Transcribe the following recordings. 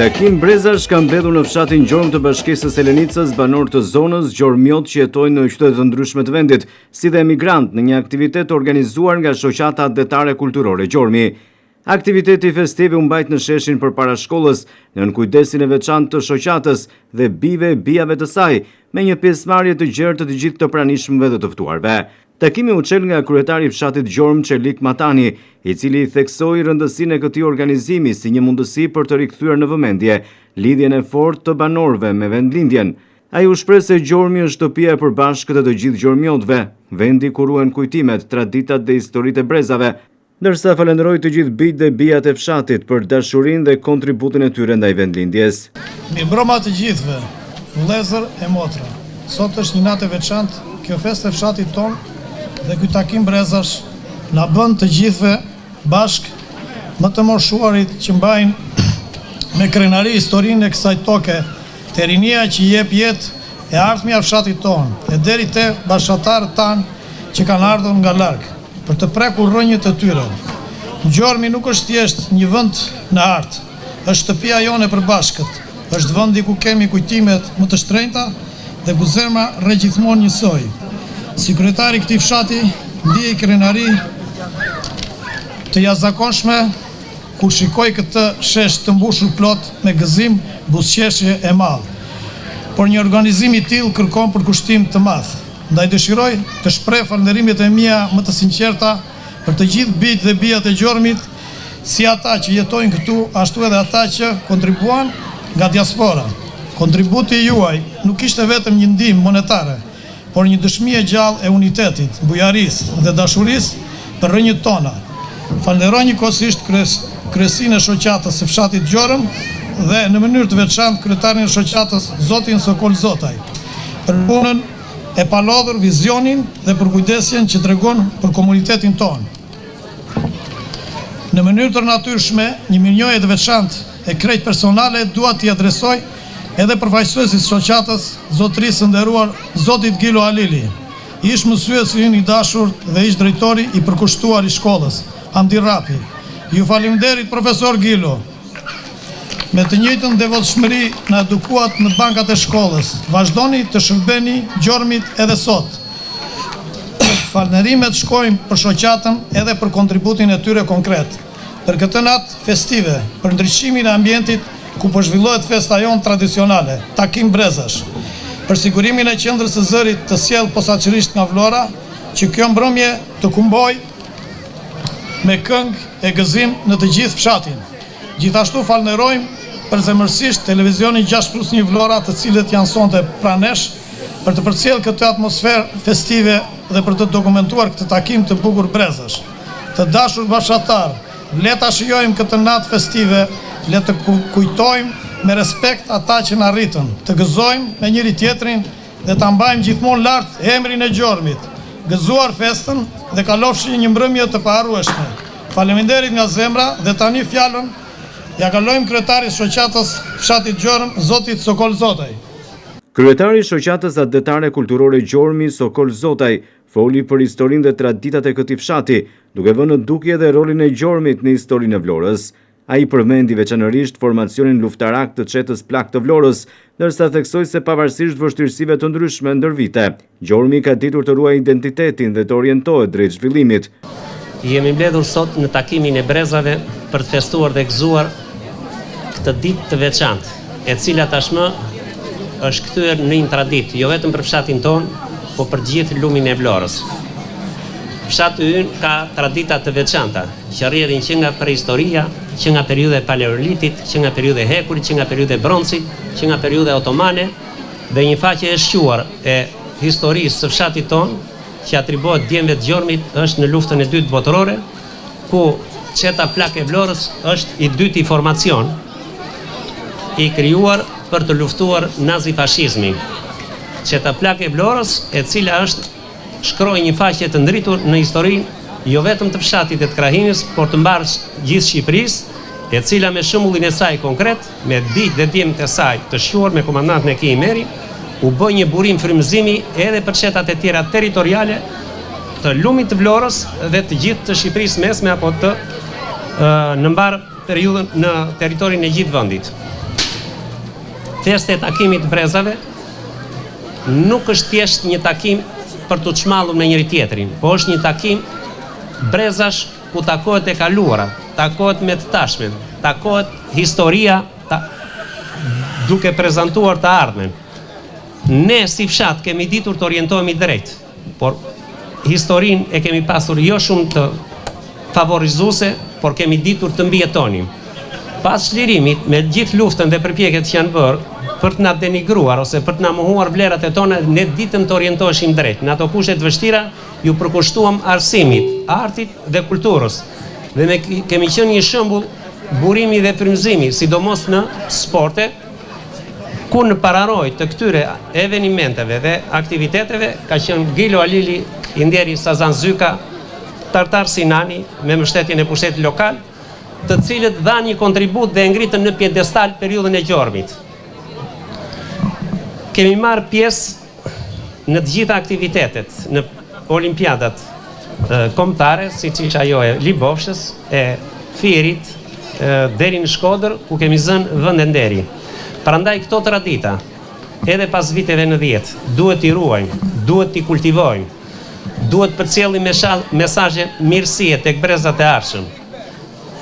Takim brezash ka mbledhur në fshatin Gjorm të bashkisë së Elenicës banor të zonës Gjormiot që jetojnë në qytete të ndryshme të vendit, si dhe emigrant në një aktivitet organizuar nga shoqata adetare kulturore Gjormi. Aktiviteti festiv u mbajt në sheshin përpara shkollës, nën kujdesin e veçantë të shoqatës dhe bijave të saj, me një pjesëmarrje të gjerë të gjithë të pranishmëve dhe të ftuarve. Takimi u çel nga kryetari i fshatit Gjorm Çelik Matani, i cili i theksoi rëndësinë e këtij organizimi si një mundësi për të rikthyer në vëmendje lidhjen e fortë të banorëve me vendlindjen. Ai u shpreh se Gjormi është shtëpia e përbashkët e të gjithë gjormiotëve, vendi ku ruhen kujtimet, traditat dhe historitë e brezave, ndërsa falenderoi të gjithë bijt dhe bijat e fshatit për dashurinë dhe kontributin e tyre ndaj vendlindjes. Mirëmbrëma të gjithëve, vëllezër e motra. Sot është një natë e veçantë, kjo festë e fshatit ton dhe ky takim brezash na bën të gjithëve bashk më të moshuarit që mbajnë me krenari historinë e kësaj toke, te rinia që jep jetë e ardhmja e fshatit ton, e deri te bashkëtarët tanë që kanë ardhur nga larg për të prekur rrënjët e tyre. Gjormi nuk është thjesht një vend në art, është shtëpia jone e përbashkët, është vendi ku kemi kujtimet më të shtrenjta dhe ku zemra rre gjithmonë njësoj. Si kryetari i këtij fshati, ndiej krenari të jashtëzakonshme kur shikoj këtë shesh të mbushur plot me gëzim, buzëqeshje e madh. Por një organizim i tillë kërkon përkushtim të madh. Ndaj dëshiroj të shpreh falënderimet e mia më të sinqerta për të gjithë bijt dhe bijat e Gjormit, si ata që jetojnë këtu, ashtu edhe ata që kontribuan nga diaspora. Kontributi juaj nuk ishte vetëm një ndihmë monetare, por një dëshmi e gjallë e unitetit, bujarisë dhe dashurisë për rrënjët tona. Falenderoj njëkohësisht kryesinë e shoqatës së fshatit Gjorm dhe në mënyrë të veçantë kryetarin e shoqatës zotin Sokol Zotaj për punën e palodhur, vizionin dhe për kujdesjen që tregon për komunitetin tonë. Në mënyrë të natyrshme, një mirënjohje të veçantë e krejt personale dua t'i adresoj edhe përfaqësuesit shoqatës, zotërisë nderuar zotit Gilo Alili, ish mësuesi i dashur dhe ish drejtori i përkushtuar i shkollës, Hamdi Rapi. Ju faleminderit profesor Gilo. Me të njëjtën devotshmëri na edukuat në bankat e shkollës. Vazhdoni të shërbeni Gjormit edhe sot. Falënderimet shkojnë për shoqatën edhe për kontributin e tyre konkret. Për këtë natë festive, për ndriçimin e ambientit ku po zhvillohet festa jonë tradicionale, takim brezash, për sigurimin e qendrës së zërit të sjell posaçërisht nga Vlora, që kjo mbrëmje të kumboj me këngë e gëzim në të gjithë fshatin. Gjithashtu falenderojmë përzemërsisht televizionin 6+1 Vlora, të cilët janë sonte pranesh për të përcjellë këtë atmosferë festive dhe për të dokumentuar këtë takim të bukur brezash. Të dashur bashkëtar, le ta shijojmë këtë natë festive, le të kujtojmë me respekt ata që na rritën, të gëzojmë me njëri tjetrin dhe ta mbajmë gjithmonë lart emrin e Gjormit. Gëzuar festën dhe kalofshi një mbrëmje të paharrueshme. Faleminderit nga zemra dhe tani fjalën ja kalojmë kryetarit shoqatës fshatit Gjorm, zotit Sokol Zotaj. Kryetari i shoqatës adetare kulturore Gjormi, Sokol Zotaj, foli për historinë dhe traditat e këtij fshati, duke vënë në dukje dhe rolin e Gjormit në historinë e Vlorës. Ai përmendi veçanërisht formacionin luftarak të çetës Plak të Vlorës, ndërsa theksoi se pavarësisht vështirësive të ndryshme ndër vite, Gjormi ka ditur të ruajë identitetin dhe të orientohet drejt zhvillimit. Jemi mbledhur sot në takimin e brezave për të festuar dhe gëzuar këtë ditë të veçantë, e cila tashmë është kthyer në një traditë, jo vetëm për fshatin ton, por për gjithë lumin e Vlorës. Fshati ynë ka tradita të veçanta, që rrjedhin që nga preistoria, që nga periudha e paleolitit, që nga periudha e hekurit, që nga periudha e broncit, që nga periudha otomane, dhe një faqe e shquar e historisë së fshatit ton, që atribuohet djemve të Gjormit, është në luftën e dytë botërore, ku çeta Plak e Vlorës është i dyti formacion, i krijuar për të luftuar nazifashizmin. Çeta Plak e Vlorës, e cila shkroi një faqe të ndritur në historinë jo vetëm të fshatit e të Krahinës, por të mbarë gjithë Shqipërisë, e cila me shembullin e saj konkret, me bijtë dhe djemtë e saj të shquar me komandantin e Ki Imeri, u bë një burim frymëzimi edhe për çetat e tjera territoriale të lumit të Vlorës dhe të gjithë të Shqipërisë mesme apo të në mbar periudhën në territorin e gjithë vendit. festa e takimit të brezave nuk është thjesht një takim për të çmallur me njëri tjetrin, po është një takim brezash ku takohet e kaluara, takohet me të tashmen, takohet historia, duke prezantuar të ardhmen. Ne si fshat kemi ditur të orientohemi drejt, por historinë e kemi pasur jo shumë të favorizuese, por kemi ditur të mbijetonim. Pas çlirimit, me gjithë luftën dhe përpjekjet që janë bërë për të na denigruar ose për të na mohuar vlerat e tona, ne ditëm të orientoheshim drejt. Në ato kushte të vështira ju përkushtuam arsimit, artit dhe kulturës. Dhe ne kemi qenë një shembull burimi dhe frymëzimi, sidomos në sporte, ku në pararoj të këtyre evenimenteve dhe aktiviteteve ka qenë Gilo Alili, Indjeri Sazan Zyka, Tartar Sinani me mbështetjen e pushtetit lokal, të cilët dhanë një kontribut dhe ngritën në pjedestal periudhën e Gjormit. Kemi marrë pjesë në të gjitha aktivitetet, në olimpiadat kombëtare, siç ishte ajo e Libofshës, e Firit, deri në Shkodër, ku kemi zënë vend e nderi. Prandaj këto tradita, edhe pas viteve 90, duhet t'i ruajmë, duhet t'i kultivojmë, duhet përcjellim mesazhe mirësie tek brezat e ardhshëm.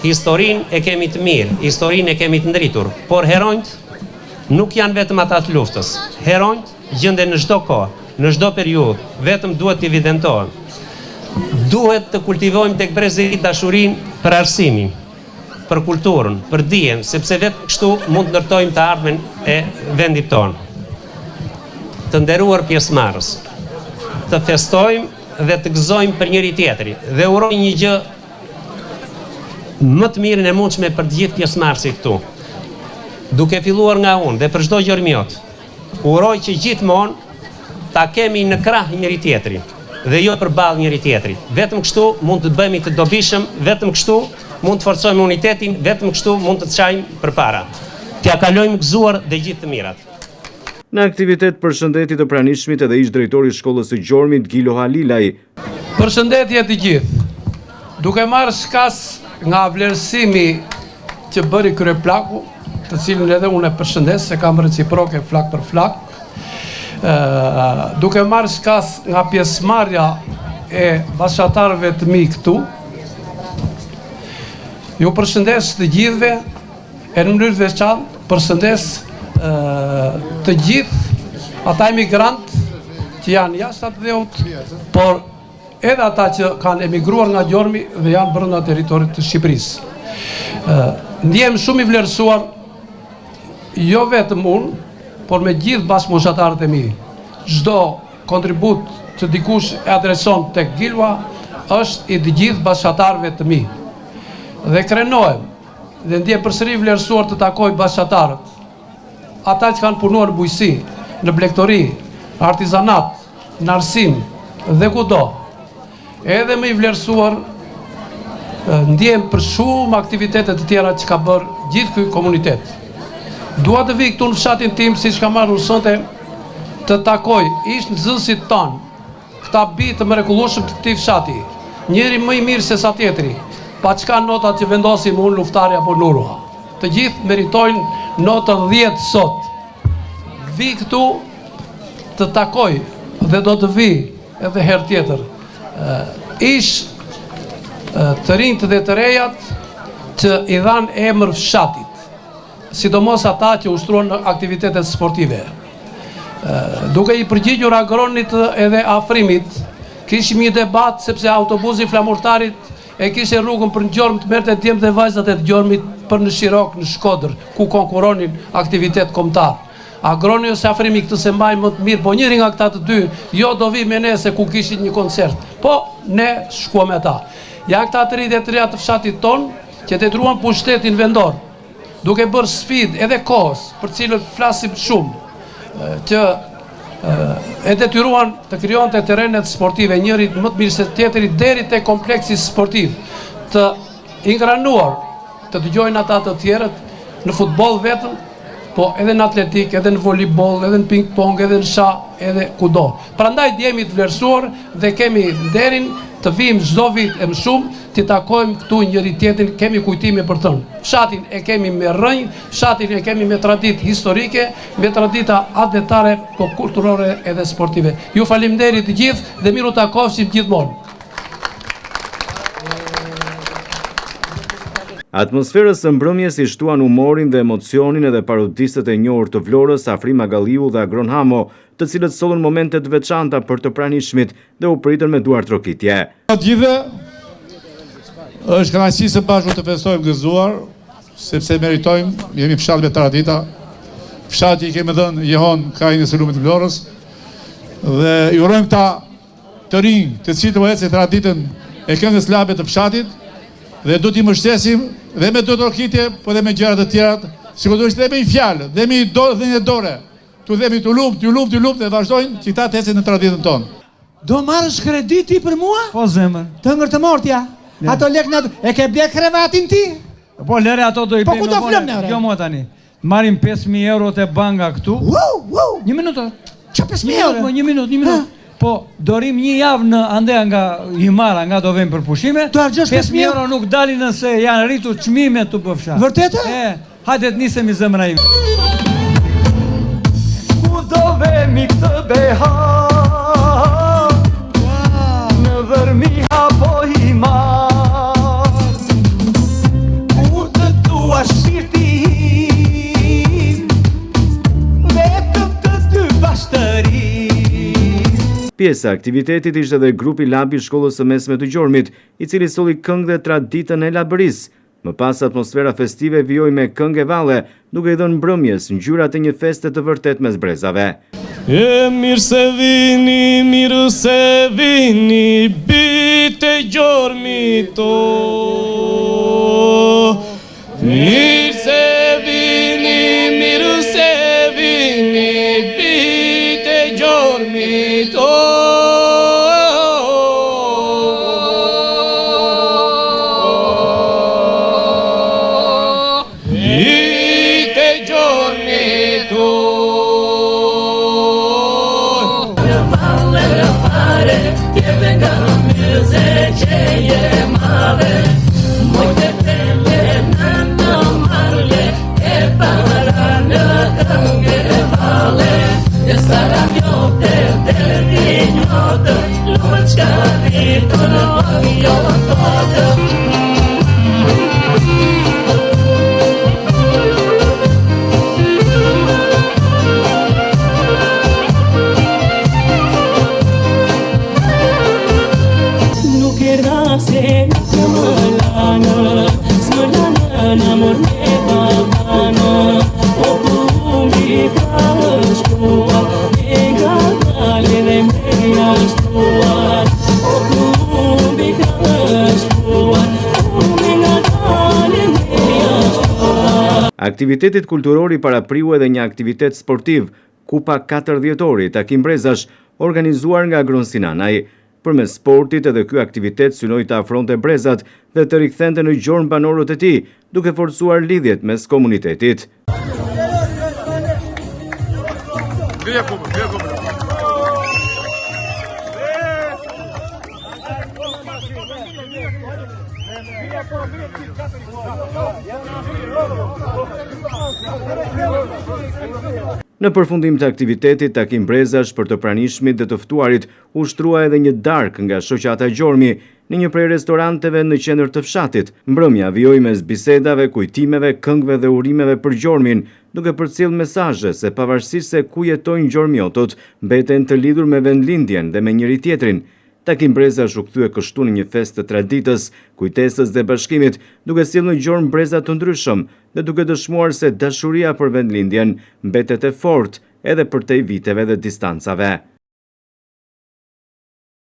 Historinë e kemi të mirë, historinë e kemi të ndritur, por heronjt nuk janë vetëm ata të luftës. Heronjt gjenden në çdo kohë, në çdo periudhë, vetëm duhet t'i evidentohen. Duhet të kultivojmë tek brezërit dashurinë për arsimin, për kulturën, për dijen, sepse vetëm kështu mund të ndërtojmë të ardhmen e vendit tonë. Të nderuar pjesëmarrës, të festojmë dhe të gëzojmë për njëri tjetri dhe uroj një gjë më të mirën e mundshme për të gjithë pjesëmarrësit këtu. Duke filluar nga unë dhe për çdo gjormiot, uroj që gjithmonë ta kemi në krah njëri tjetrin dhe jo përballë njëri tjetrit. Vetëm kështu mund të bëhemi të dobishëm, vetëm kështu mund të forcojmë unitetin, vetëm kështu mund të çajmë përpara. T'ia kalojmë gëzuar dhe gjithë të mirat. Në aktivitet përshëndeti të pranishmit edhe ish drejtori i shkollës së Gjormit Gilo Halilaj. Përshëndetje të gjithë. Duke marrë shkas nga vlerësimi që bëri kryeplaku, të cilin edhe unë e përshëndes se kam reciproke flak për flak, duke marrë shkas nga pjesëmarrja e bashkëtarëve të mi këtu, ju përshëndes të gjithëve, e në mënyrë të veçantë përshëndes të gjithë ata emigrantë që janë jashtë atë dheut, por edhe ata që kanë emigruar nga Gjormi dhe janë brenda territorit të Shqipërisë. Ndjem shumë i vlerësuar, jo vetëm unë, por me gjithë bashkëmoshatarët e mi. Çdo kontribut që dikush e adreson tek Gilva është i të gjithë bashkëtarëve të mi. Dhe krenohem dhe ndjem përsëri vlerësuar të takoj bashkëtarët, ata që kanë punuar në bujqësi, në blegtori, artizanat, në arsim dhe kudo. Edhe më i vlerësuar ndjem për shumë aktivitetet të tjera që ka bërë gjithë ky komunitet. Dua të vi këtu në fshatin tim, siç kam marrë sonte, të takoj ish nxënësit tanë, këta bi të mrekullueshëm të këtij fshati, njëri më i mirë se sa tjetri, pa çka notat që vendosim unë luftari apo Nurua. Të gjithë meritojnë notën 10 sot. Vi këtu të takoj dhe do të vi edhe herë tjetër. Ish të rinjt dhe të rejat që i dhanë emër fshatit, sidomos ata që ushtruan në aktivitetet sportive. Duke i përgjigjur agronit edhe afrimit, kishim një debat sepse autobusi flamurtarit e kishe rrugën për në Gjormë të merte djemë dhe vajzat e të Gjormit për në Shirok, në Shkodër, ku konkuronin aktivitet kombëtar. Agroni ose afrimi këtë se mbaj më të mirë, po njëri nga këta të dy, jo do vi me ne se ku kishit një koncert, po ne shkuam me ta. Ja këta të ri dhe të reja të fshatit ton, që të truan pushtetin vendor, duke bërë sfid edhe kohës, për cilët flasim shumë, që e detyruan të krijon të terrenet sportive, njëri më të mirë se tjetëri deri te kompleksi sportiv, të ingranuar, të dëgjojnë ata të tjerët në futboll vetëm, po edhe në atletik, edhe në volleyball, edhe në ping pong, edhe në sha, edhe kudo. Prandaj jemi të vlerësuar dhe kemi nderin të vim çdo vit e më shumë, të takojmë këtu njëri tjetrin, kemi kujtime për tënë. Fshatin e kemi me rrënjë, fshatin e kemi me traditë historike, me tradita adetare, po kulturore edhe sportive. Ju faleminderit të gjithë dhe miru takofshim gjithmonë. Atmosferës së mbrëmjes i shtuan humorin dhe emocionin edhe parodistët e njohur të Vlorës, Afrima Galliu dhe Agron Hamo, të cilët sollën momente të veçanta për të pranishmit dhe u pritën me duar trokitje. Të gjithë, është kënaqësi së bashku të festojmë gëzuar, sepse meritojmë, jemi fshat me tradita, fshat që i kemi dhënë jehon Kajin e Selumit të Vlorës, dhe i urojmë këta të rinj, të cilët u ecën traditën e këngës labe të fshatit, dhe do t'i mbështesim dhe me do trokitje, po dhe me gjëra të tjera, sigurisht dhe me një fjalë, dhe me një dore, tu dhemi t'u lumt dhe vazhdojnë që ta të ecin në traditën tonë. Do marrësh krediti për mua? Po zemër. Të ngër të mortja? Ato lek në... E ke blek krevatin ti? Po lere ato do i bëjmë. Po ku do flëm në ore? Jo mo tani. Marim 5.000 euro të banga këtu. Wow! Një minutë. Qa 5.000 euro? Një minutë. Po, dorim një javë në Andea nga Himara, nga do vem për pushime. Do argjosh 5.000 euro nuk dalin nëse janë rritur çmime të bëfsha. Vërtetë? Hajde të nisemi zemra ime. Ku do vemi këtë beha, në vërmi apo Himar, kur të duash shpirtin, vetëm të dy bashtëri. Pjesa e aktivitetit ishte edhe grupi Labi i shkollës së mesme të Gjormit, i cili solli këngë dhe traditën e labërisë. Më pas atmosfera festive vijoi me këngë valle, duke i dhënë mbrëmjes ngjyrat e një feste të vërtet mes brezave. Mirë se vini, bite Gjormit o. Mirë se vini, bite Gjormit o. Aktivitetit kulturor i parapriu edhe një aktivitet sportiv, Kupa 40-ori Takim Brezash, organizuar nga Agron Sinanaj. Përmes sportit edhe ky aktivitet synoi të afronte brezat dhe të rikthente në gjormë banorët e tij, duke forcuar lidhjet mes komunitetit. Në përfundim të aktivitetit, Takim Brezash për të pranishmit dhe të ftuarit ushtrua edhe një darkë nga shoqata Gjormi në një prej restoranteve në qendër të fshatit. Mbrëmja vijoi mes bisedave, kujtimeve, këngëve dhe urimeve për Gjormin, duke përcjellë mesazhe se pavarësisht se ku jetojnë gjormiotët, mbeten të lidhur me vendlindjen dhe me njëri tjetrin. Takim Brezash u kthye kështu në një festë të traditës, kujtesës dhe bashkimit, duke sjellë në gjormë breza të ndryshëm dhe duke dëshmuar se dashuria për vendlindjen mbetet e fortë edhe përtej viteve dhe distancave.